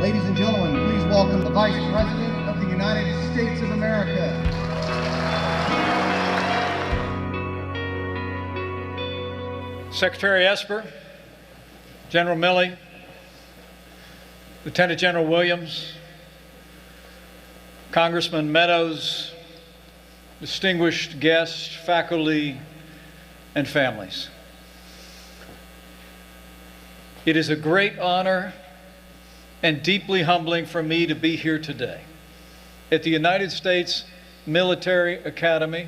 Ladies and gentlemen, please welcome the Vice President of the United States of America. Secretary Esper, General Milley, Lieutenant General Williams, Congressman Meadows, distinguished guests, faculty, and families. It is a great honor and deeply humbling for me to be here today at the United States Military Academy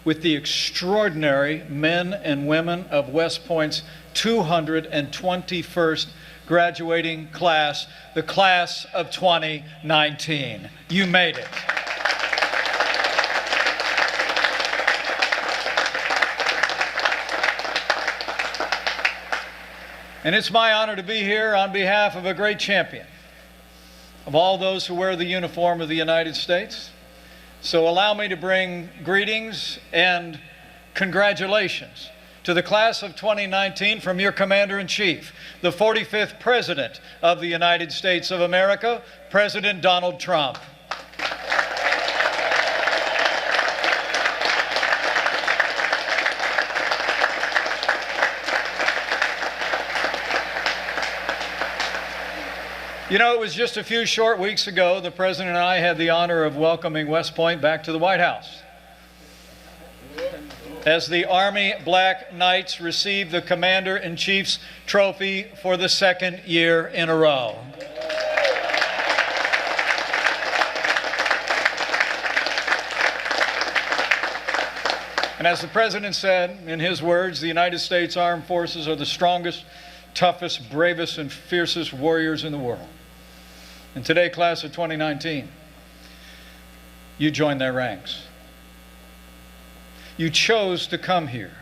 with the extraordinary men and women of West Point's 221st graduating class, the class of 2019. You made it. And it's my honor to be here on behalf of a great champion of all those who wear the uniform of the United States. So allow me to bring greetings and congratulations to the class of 2019 from your Commander-in-Chief, the 45th President of the United States of America, President Donald Trump. You know, it was just a few short weeks ago the President and I had the honor of welcoming West Point back to the White House as the Army Black Knights received the Commander-in-Chief's trophy for the second year in a row. And as the President said in his words, the United States Armed Forces are the strongest, toughest, bravest, and fiercest warriors in the world. And today, class of 2019, you joined their ranks. You chose to come here,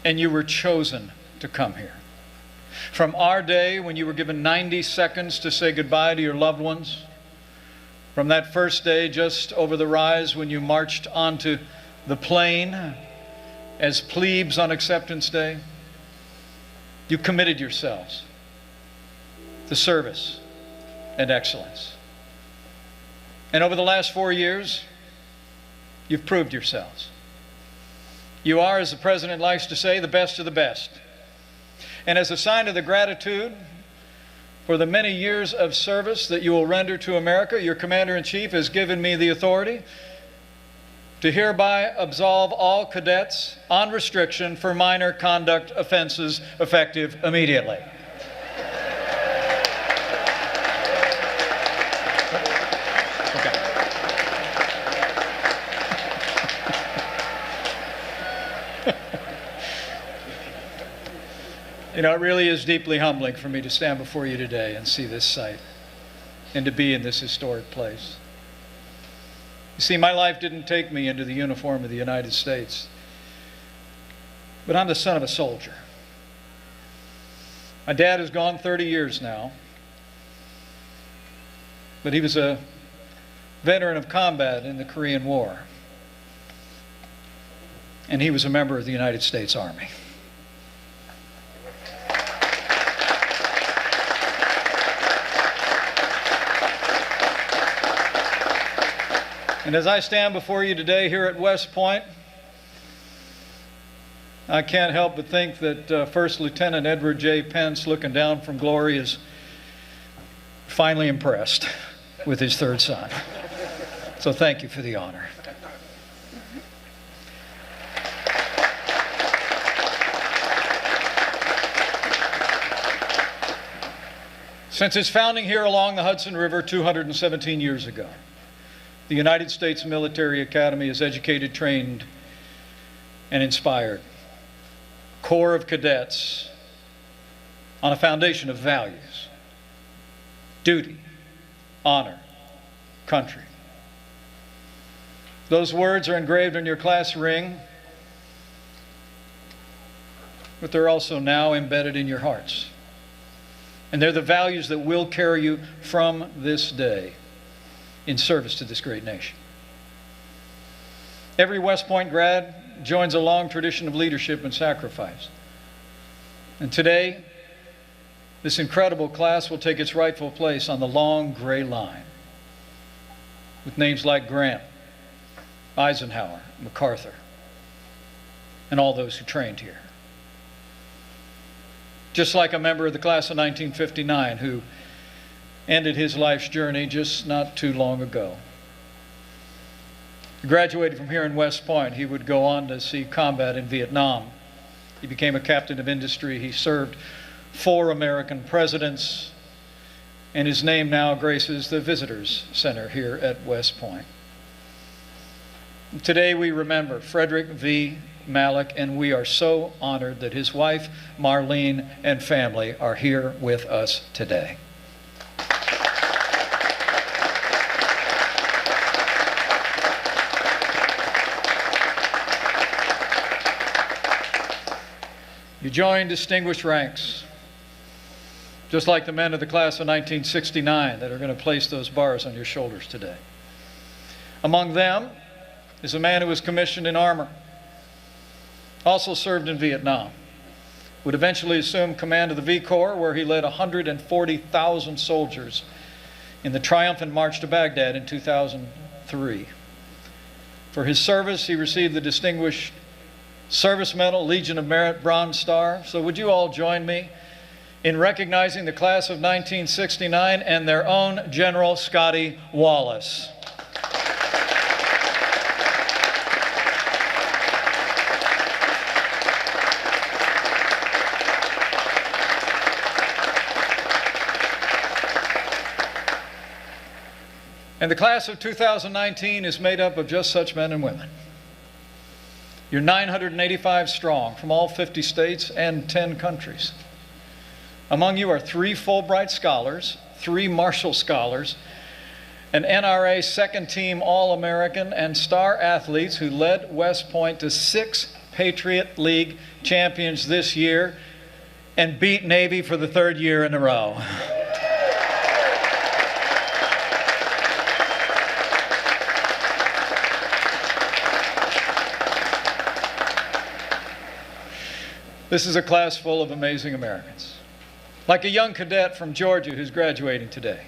and you were chosen to come here. From our day when you were given 90 seconds to say goodbye to your loved ones, from that first day just over the rise when you marched onto the plain as plebes on Acceptance Day, you committed yourselves to service and excellence. And over the last 4 years, you've proved yourselves. You are, as the President likes to say, the best of the best. And as a sign of the gratitude for the many years of service that you will render to America, your Commander-in-Chief has given me the authority to hereby absolve all cadets on restriction for minor conduct offenses effective immediately. You know, it really is deeply humbling for me to stand before you today and see this sight and to be in this historic place. You see, my life didn't take me into the uniform of the United States, but I'm the son of a soldier. My dad is gone 30 years now, but he was a veteran of combat in the Korean War, and he was a member of the United States Army. And as I stand before you today here at West Point, I can't help but think that First Lieutenant Edward J. Pence, looking down from glory, is finally impressed with his third son. So thank you for the honor. Since its founding here along the Hudson River 217 years ago, the United States Military Academy has educated, trained, and inspired a corps of cadets on a foundation of values: duty, honor, country. Those words are engraved on your class ring, but they're also now embedded in your hearts. And they're the values that will carry you from this day in service to this great nation. Every West Point grad joins a long tradition of leadership and sacrifice. And today, this incredible class will take its rightful place on the long gray line with names like Grant, Eisenhower, MacArthur, and all those who trained here. Just like a member of the class of 1959 who ended his life's journey just not too long ago. He graduated from here in West Point. He would go on to see combat in Vietnam. He became a captain of industry. He served 4 American presidents, and his name now graces the Visitors Center here at West Point. Today we remember Frederick V Malik, and we are so honored that his wife, Marlene, and family are here with us today. You join distinguished ranks, just like the men of the class of 1969 that are going to place those bars on your shoulders today. Among them is a man who was commissioned in armor, also served in Vietnam, would eventually assume command of the V Corps, where he led 140,000 soldiers in the triumphant march to Baghdad in 2003. For his service, he received the Distinguished Service Medal, Legion of Merit, Bronze Star. So would you all join me in recognizing the class of 1969 and their own General Scotty Wallace. And the class of 2019 is made up of just such men and women. You're 985 strong from all 50 states and 10 countries. Among you are 3 Fulbright scholars, 3 Marshall scholars, an NRA second-team All-American, and star athletes who led West Point to 6 Patriot League champions this year and beat Navy for the 3rd year in a row. This is a class full of amazing Americans. Like a young cadet from Georgia who's graduating today.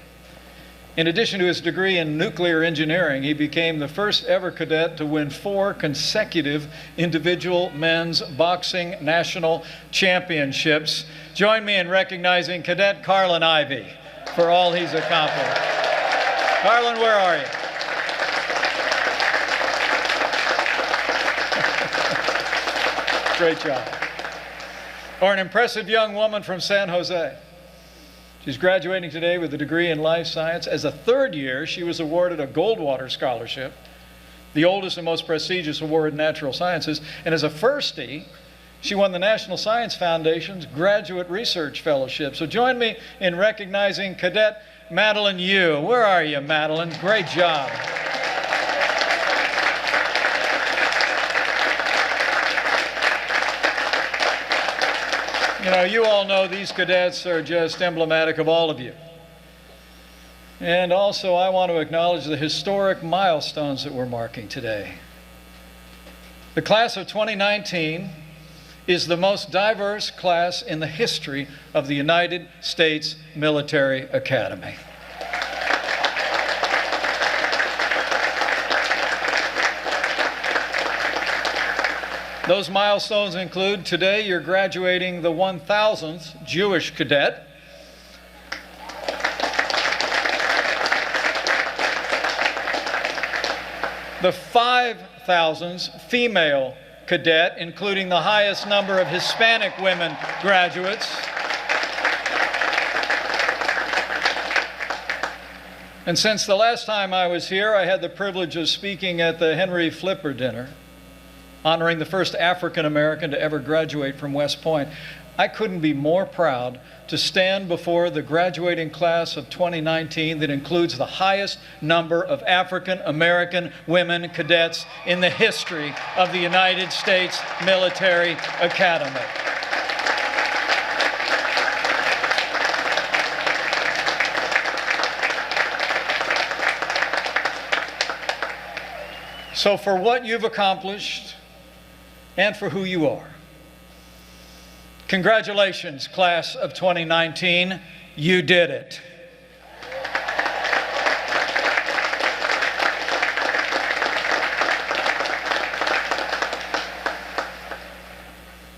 In addition to his degree in nuclear engineering, he became the first ever cadet to win 4 consecutive individual men's boxing national championships. Join me in recognizing Cadet Carlin Ivy for all he's accomplished. Carlin, where are you? Great job. Or an impressive young woman from San Jose. She's graduating today with a degree in life science. As a 3rd year, she was awarded a Goldwater Scholarship, the oldest and most prestigious award in natural sciences. And as a firstie, she won the National Science Foundation's Graduate Research Fellowship. So join me in recognizing Cadet Madeline Yu. Where are you, Madeline? Great job. You know, you all know these cadets are just emblematic of all of you. And also, I want to acknowledge the historic milestones that we're marking today. The class of 2019 is the most diverse class in the history of the United States Military Academy. Those milestones include today you're graduating the 1,000th Jewish cadet, the 5,000th female cadet, including the highest number of Hispanic women graduates, and since the last time I was here, I had the privilege of speaking at the Henry Flipper Dinner, honoring the first African American to ever graduate from West Point. I couldn't be more proud to stand before the graduating class of 2019 that includes the highest number of African American women cadets in the history of the United States Military Academy. So for what you've accomplished, and for who you are, Congratulations, class of 2019. You did it.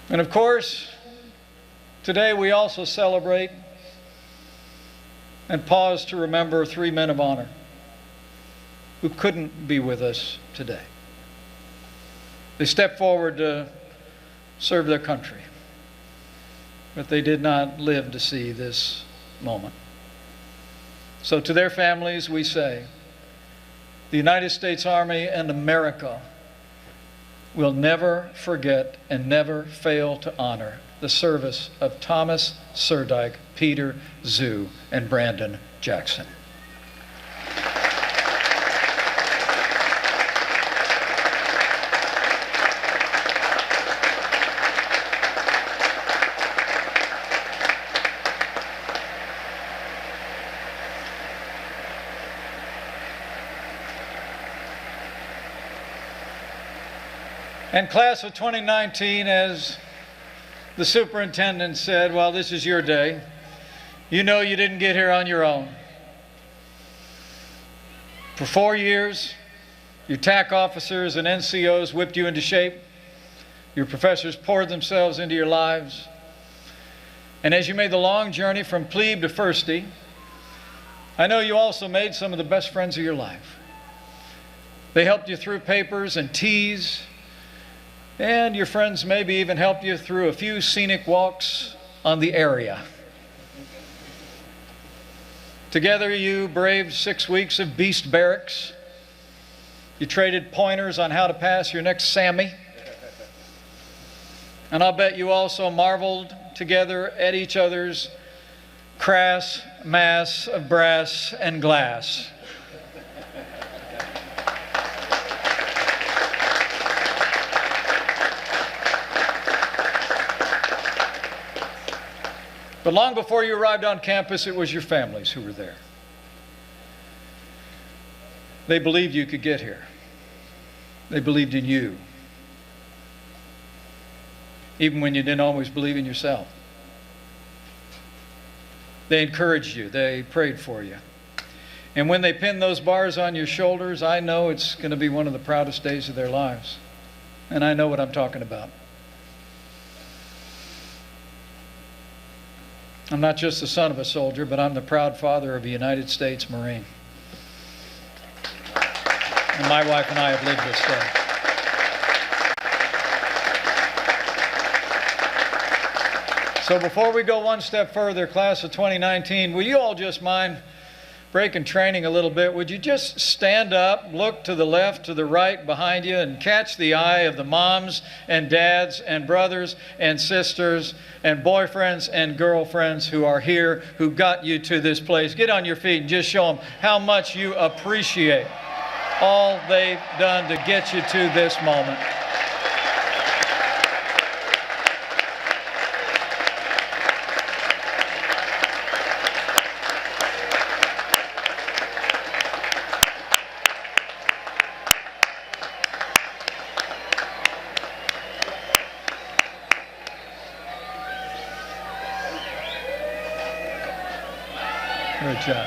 And of course, today we also celebrate and pause to remember three men of honor who couldn't be with us today. They stepped forward to serve their country, but they did not live to see this moment. So to their families we say, the United States Army and America will never forget and never fail to honor the service of Thomas Surdyke, Peter Zoo, and Brandon Jackson. And class of 2019, as the superintendent said, well, this is your day. You know you didn't get here on your own. For 4 years, your TAC officers and NCOs whipped you into shape. Your professors poured themselves into your lives. And as you made the long journey from plebe to firstie, I know you also made some of the best friends of your life. They helped you through papers and teas, and your friends maybe even helped you through a few scenic walks on the area. Together you braved 6 weeks of beast barracks. You traded pointers on how to pass your next Sammy. And I'll bet you also marveled together at each other's crass mass of brass and glass. But long before you arrived on campus, it was your families who were there. They believed you could get here. They believed in you, even when you didn't always believe in yourself. They encouraged you. They prayed for you. And when they pinned those bars on your shoulders, I know it's going to be one of the proudest days of their lives. And I know what I'm talking about. I'm not just the son of a soldier, but I'm the proud father of a United States Marine. And my wife and I have lived this day. So before we go one step further, class of 2019, will you all just mind breaking training a little bit? Would you just stand up, look to the left, to the right behind you, and catch the eye of the moms and dads and brothers and sisters and boyfriends and girlfriends who are here, who got you to this place? Get on your feet and just show them how much you appreciate all they've done to get you to this moment. Good job.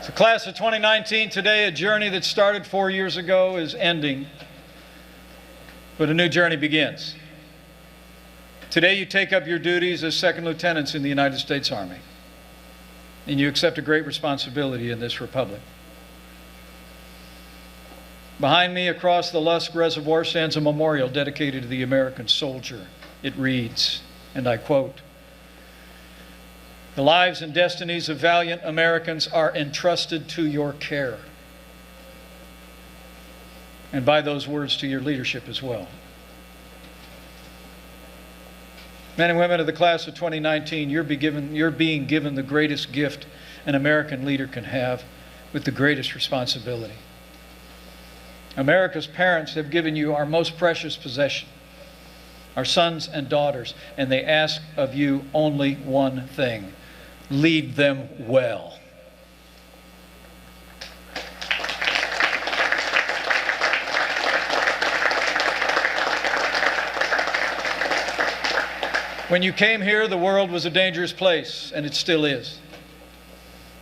So class of 2019, today a journey that started 4 years ago is ending, but a new journey begins. Today you take up your duties as second lieutenants in the United States Army, and you accept a great responsibility in this republic. Behind me, across the Lusk Reservoir, stands a memorial dedicated to the American soldier. It reads, and I quote, "The lives and destinies of valiant Americans are entrusted to your care." And by those words, to your leadership as well. Men and women of the class of 2019, you're being given the greatest gift an American leader can have, with the greatest responsibility. America's parents have given you our most precious possession, our sons and daughters, and they ask of you only one thing: lead them well. When you came here, the world was a dangerous place, and it still is.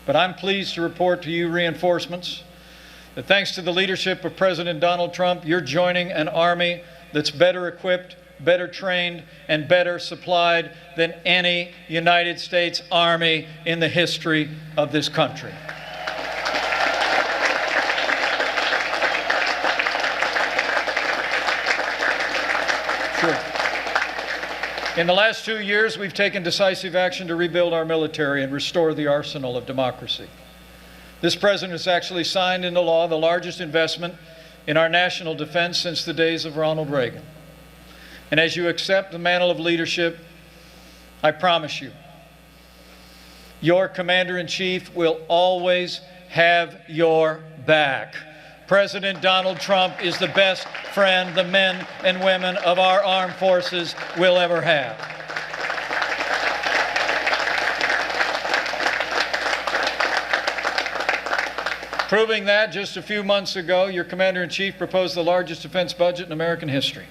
But I'm pleased to report to you reinforcements that thanks to the leadership of President Donald Trump, you're joining an army that's better equipped, better trained, and better supplied than any United States Army in the history of this country. Sure. In the last 2 years, we've taken decisive action to rebuild our military and restore the arsenal of democracy. This president has actually signed into law the largest investment in our national defense since the days of Ronald Reagan. And as you accept the mantle of leadership, I promise you, your Commander-in-Chief will always have your back. President Donald Trump is the best friend the men and women of our armed forces will ever have. Proving that, just a few months ago, your Commander-in-Chief proposed the largest defense budget in American history.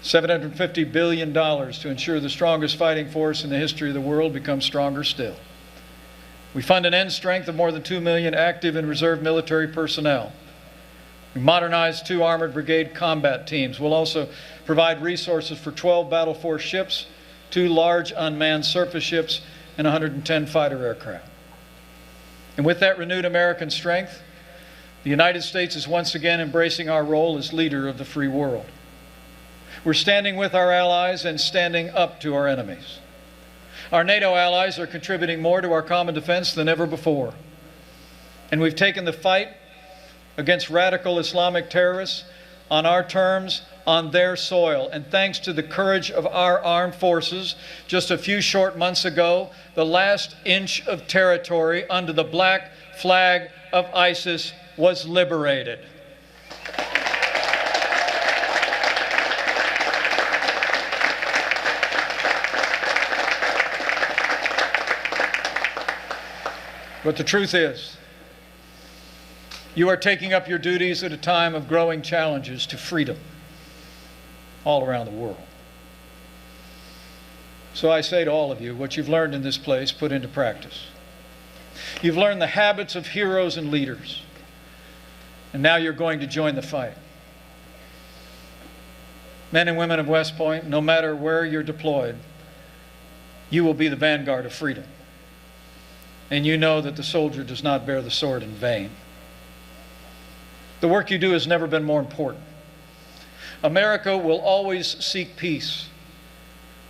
$750 billion to ensure the strongest fighting force in the history of the world becomes stronger still. We fund an end strength of more than 2 million active and reserve military personnel. We modernized 2 armored brigade combat teams. We'll also provide resources for 12 battle force ships, 2 large unmanned surface ships, and 110 fighter aircraft. And with that renewed American strength, the United States is once again embracing our role as leader of the free world. We're standing with our allies and standing up to our enemies. Our NATO allies are contributing more to our common defense than ever before. And we've taken the fight against radical Islamic terrorists on our terms, on their soil. And thanks to the courage of our armed forces, just a few short months ago, the last inch of territory under the black flag of ISIS was liberated. But the truth is, you are taking up your duties at a time of growing challenges to freedom all around the world. So I say to all of you, what you've learned in this place, put into practice. You've learned the habits of heroes and leaders, and now you're going to join the fight. Men and women of West Point, no matter where you're deployed, you will be the vanguard of freedom. And you know that the soldier does not bear the sword in vain. The work you do has never been more important. America will always seek peace,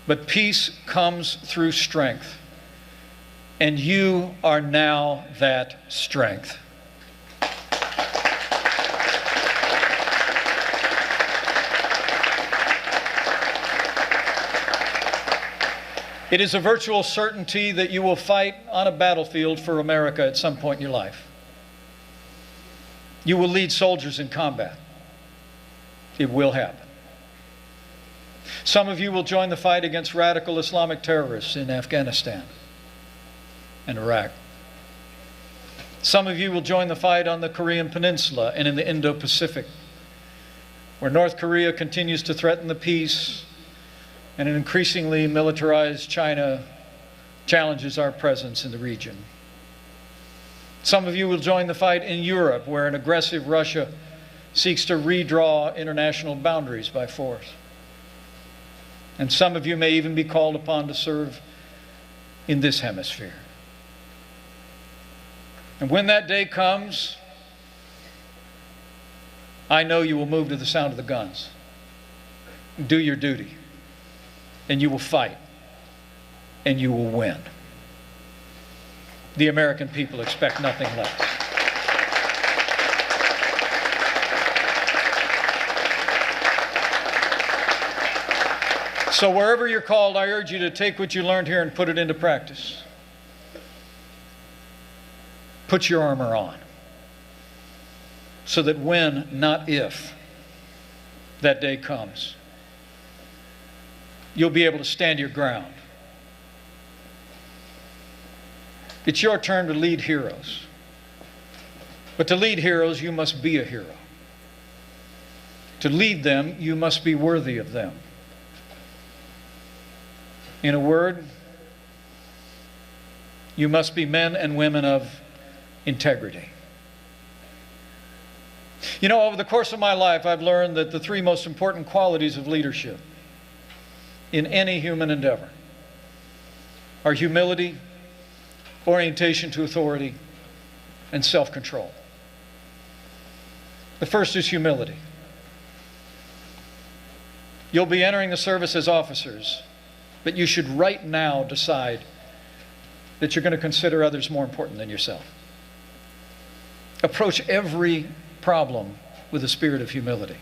but peace comes through strength. And you are now that strength. It is a virtual certainty that you will fight on a battlefield for America at some point in your life. You will lead soldiers in combat. It will happen. Some of you will join the fight against radical Islamic terrorists in Afghanistan and Iraq. Some of you will join the fight on the Korean Peninsula and in the Indo-Pacific, where North Korea continues to threaten the peace and an increasingly militarized China challenges our presence in the region. Some of you will join the fight in Europe, where an aggressive Russia seeks to redraw international boundaries by force. And some of you may even be called upon to serve in this hemisphere. And when that day comes, I know you will move to the sound of the guns. Do your duty. And you will fight, and you will win. The American people expect nothing less. So wherever you're called, I urge you to take what you learned here and put it into practice. Put your armor on, so that when, not if, that day comes, you'll be able to stand your ground. It's your turn to lead heroes. But to lead heroes, you must be a hero. To lead them, you must be worthy of them. In a word, you must be men and women of integrity. You know, over the course of my life, I've learned that the three most important qualities of leadership in any human endeavor are humility, orientation to authority, and self-control. The first is humility. You'll be entering the service as officers, but you should right now decide that you're going to consider others more important than yourself. Approach every problem with a spirit of humility.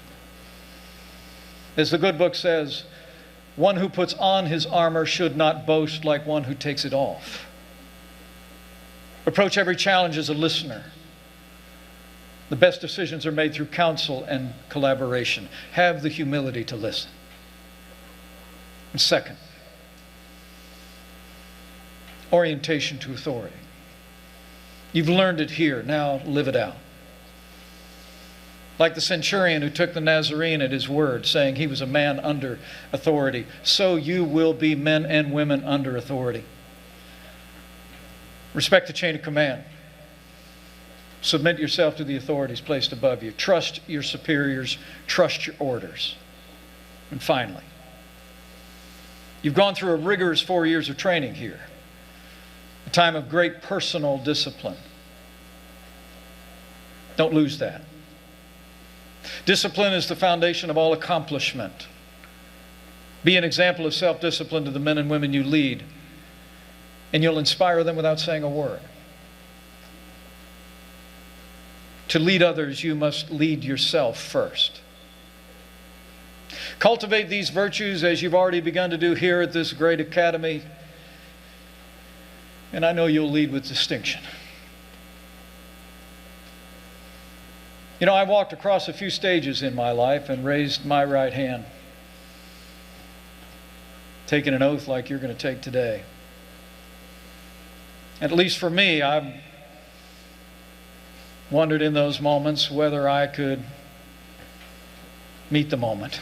As the good book says, one who puts on his armor should not boast like one who takes it off. Approach every challenge as a listener. The best decisions are made through counsel and collaboration. Have the humility to listen. And second, orientation to authority. You've learned it here, now live it out. Like the centurion who took the Nazarene at his word, saying he was a man under authority, so you will be men and women under authority. Respect the chain of command. Submit yourself to the authorities placed above you. Trust your superiors. Trust your orders. And finally, you've gone through a rigorous 4 years of training here, a time of great personal discipline. Don't lose that. Discipline is the foundation of all accomplishment. Be an example of self-discipline to the men and women you lead, and you'll inspire them without saying a word. To lead others, you must lead yourself first. Cultivate these virtues as you've already begun to do here at this great academy, and I know you'll lead with distinction. You know, I walked across a few stages in my life and raised my right hand, taking an oath like you're going to take today. At least for me, I've wondered in those moments whether I could meet the moment.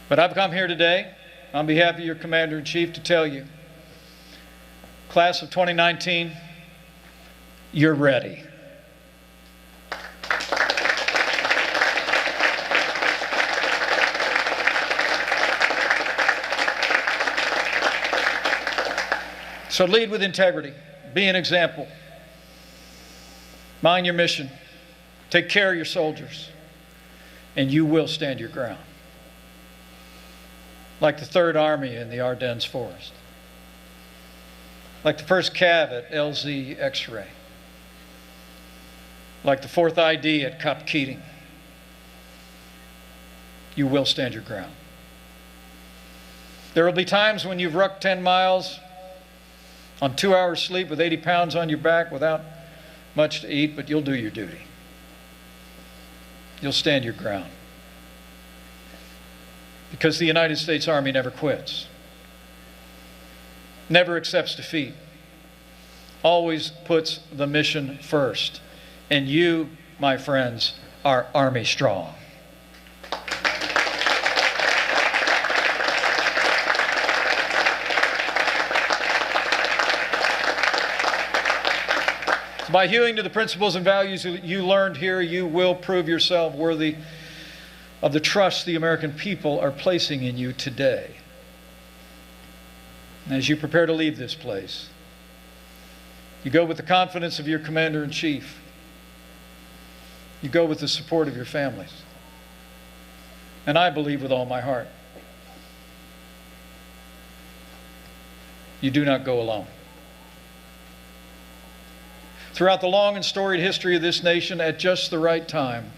But I've come here today on behalf of your Commander-in-Chief to tell you, class of 2019, you're ready. So lead with integrity. Be an example. Mind your mission. Take care of your soldiers. And you will stand your ground. Like the 3rd Army in the Ardennes Forest. Like the 1st Cav at LZ X-Ray. Like the 4th ID at Cop Keating. You will stand your ground. There will be times when you've rucked 10 miles on 2 hours sleep with 80 pounds on your back without much to eat, but you'll do your duty. You'll stand your ground. Because the United States Army never quits. Never accepts defeat. Always puts the mission first. And you, my friends, are Army strong. By hewing to the principles and values you learned here, you will prove yourself worthy of the trust the American people are placing in you today. And as you prepare to leave this place, you go with the confidence of your Commander-in-Chief. You go with the support of your families. And I believe with all my heart, you do not go alone. Throughout the long and storied history of this nation, at just the right time,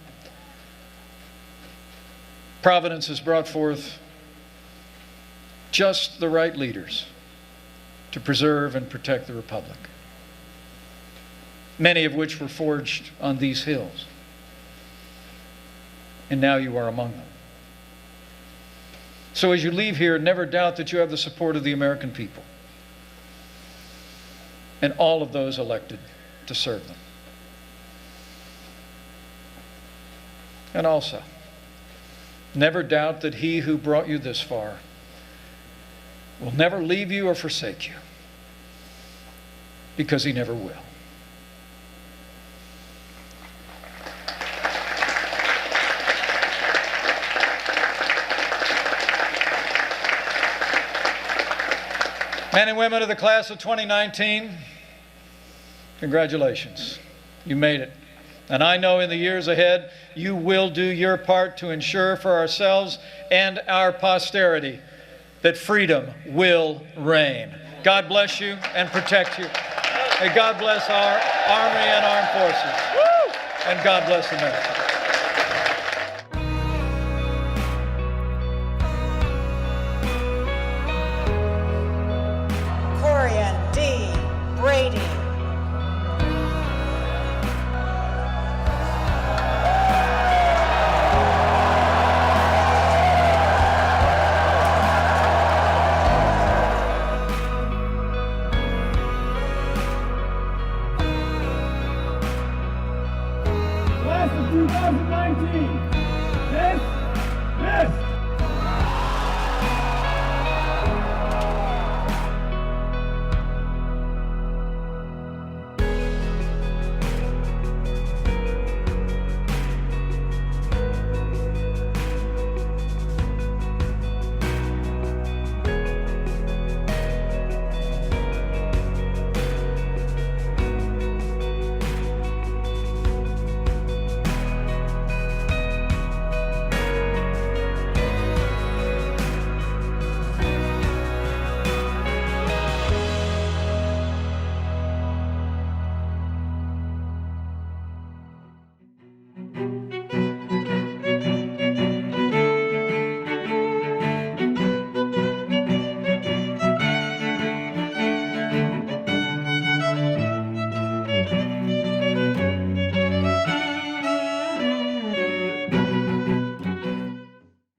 Providence has brought forth just the right leaders to preserve and protect the Republic, many of which were forged on these hills. And now you are among them. So as you leave here, never doubt that you have the support of the American people and all of those elected to serve them. And also, never doubt that He who brought you this far will never leave you or forsake you, because He never will. Men and women of the class of 2019, congratulations. You made it. And I know in the years ahead, you will do your part to ensure for ourselves and our posterity that freedom will reign. God bless you and protect you. May God bless our Army and Armed Forces. And God bless America.